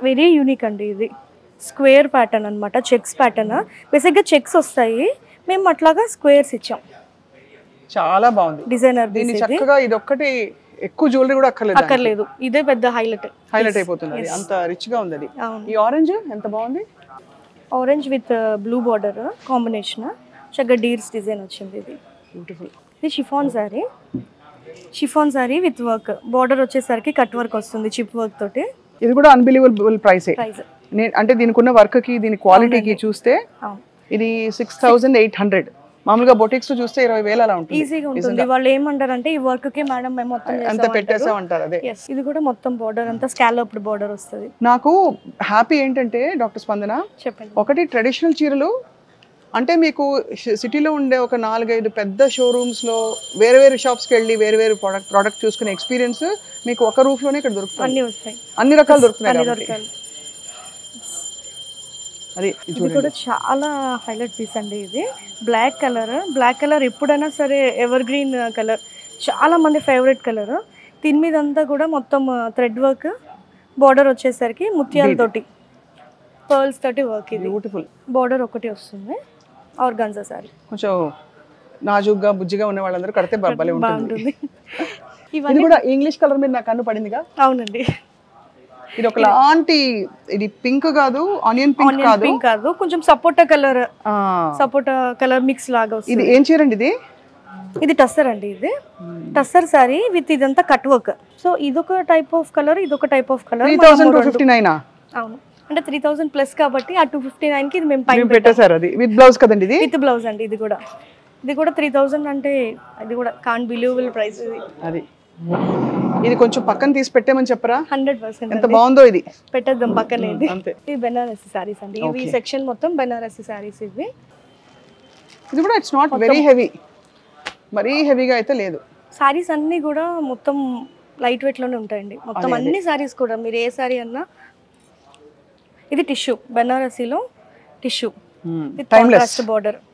Very unique అండి. ఇది square pattern అనమాట, చెక్స్ ప్యాటర్న్. బేసిక్గా చెక్స్ వస్తాయి, మేము అట్లాగా స్క్వేర్స్ ఇచ్చాం. చాలా బాగుంది డిజైనర్. దీన్ని చక్కగా ఇది ఒక్కటి ఎక్కువ జ్యువెలరీ కూడా అక్కర్లేదు, ఇదే పెద్ద హైలైట్ అయిపోతుంది. అది అంత రిచ్ గా ఉంది. అది ఈ ఆరెంజ్ ఎంత బాగుంది, orange with blue border combination, చక్కగా డీర్స్ డిజైన్ వచ్చింది. ఇది బ్యూటిఫుల్. ఇది chiffon sorry with work, border వచ్చేసరికి కట్ వర్క్ వస్తుంది చిప్ వర్క్ తోటి. ఇది కూడా అన్బిలీవబుల్ ప్రైస్. అంటే దీనికి ఉన్న వర్క్ కి దీని క్వాలిటీకి చూస్తే ఇది 6800. మామూలుగా బొటిక్స్ చూస్తే 20,000 అలా ఉంటుంది. ఈజీగా ఉంటుంది. వాళ్ళు ఏమంటారంటే ఈ వర్క్ కి మేడం మేము మొత్తం అంత పెట్టేసాం అంటారు. అదే ఇది కూడా మొత్తం బార్డర్ అంతా స్కాలప్డ్ బార్డర్ వస్తుంది. నాకు హ్యాపీ ఏంటంటే డాక్టర్ స్పందన, చెప్పండి, ఒకటి ట్రెడిషనల్ చీరలు అంటే మీకు సిటీలో ఉండే ఒక 4-5 పెద్ద షోరూమ్స్ లో వేరే వేరే షాప్స్కి వెళ్ళి వేరే వేరే ప్రోడక్ట్ చూసుకునే ఎక్స్పీరియన్స్ మీకు ఒక రూఫ్ లోనే ఇక్కడ దొరుకుతుంది. అన్ని వస్తాయి, అన్ని రకాలు దొరుకుతున్నాయి. అది ఇది కూడా చాలా హైలైట్ పీస్ అండి. ఇది బ్లాక్ కలర్ ఎప్పుడైనా సరే ఎవర్ గ్రీన్ కలర్, చాలా మంది ఫేవరెట్ కలర్. దీని మీద అంతా కూడా మొత్తం థ్రెడ్ వర్క్, బార్డర్ వచ్చేసరికి ముత్యాలతోటి పర్ల్స్ తోటి వర్క్. ఇది బ్యూటిఫుల్. బార్డర్ ఒకటి వస్తుంది. ఆర్గాన్జా సారీ కొంచెం నాజుగ్గా బుజ్జిగా ఉన్న వాళ్ళందరూ కడితే భలే ఉంటుంది. ఇవన్నీ కూడా ఇంగ్లీష్ కలర్ మీద నాకు కన్ను పడిందిగా. అవునండి, ఇది ఒక లాంటి, ఇది పింక్ కాదు, ఆనియన్ పింక్ కాదు, కొంచెం సపోటా కలర్ మిక్స్ లాగా వస్తుంది. ఇది ఏం చీరండి ఇది? ఇది టస్సర్ అండి. ఇది టస్సర్ సారీ విత్ ఇదంతా కట్ వర్క్. సో ఇదొక టైప్ ఆఫ్ కలర్, ఇదొక టైప్ ఆఫ్ కలర్. 3259. అవును, అంటే 3000 ప్లస్ కాబట్టి ఆ 259 కి ఇది మేము పైన పెట్టేశారు. అది విత్ బ్లౌజ్ కదండి? ఇది విత్ బ్లౌజ్ అండి. ఇది కూడా 3000 అంటే అది కూడా కాంట్ బిలీవబుల్ ప్రైస్. ఇది ఇది కొంచెం పక్కన తీసి పెట్టేమని చెప్పరా? 100%. ఎంత బాగుందో ఇది, పెట్టేద్దాం పక్కనే. ఇది బెనారసి సారీస్ అండి. ఇవి సెక్షన్ మొత్తం బెనారసి సారీస్. ఇది కూడా ఇట్స్ నాట్ వెరీ హెవీ, మరీ హెవీగా అయితే లేదు. సారీస్ అన్ని కూడా మొత్తం లైట్ వెయిట్ లోనే ఉంటాయండి. మొత్తం అన్ని సారీస్ కూడా మీరు ఏ సారీ అన్నా. ఇది టిష్యూ, బెనారసీలో టిష్యూ విత్ కాంట్రాస్ట్ బార్డర్.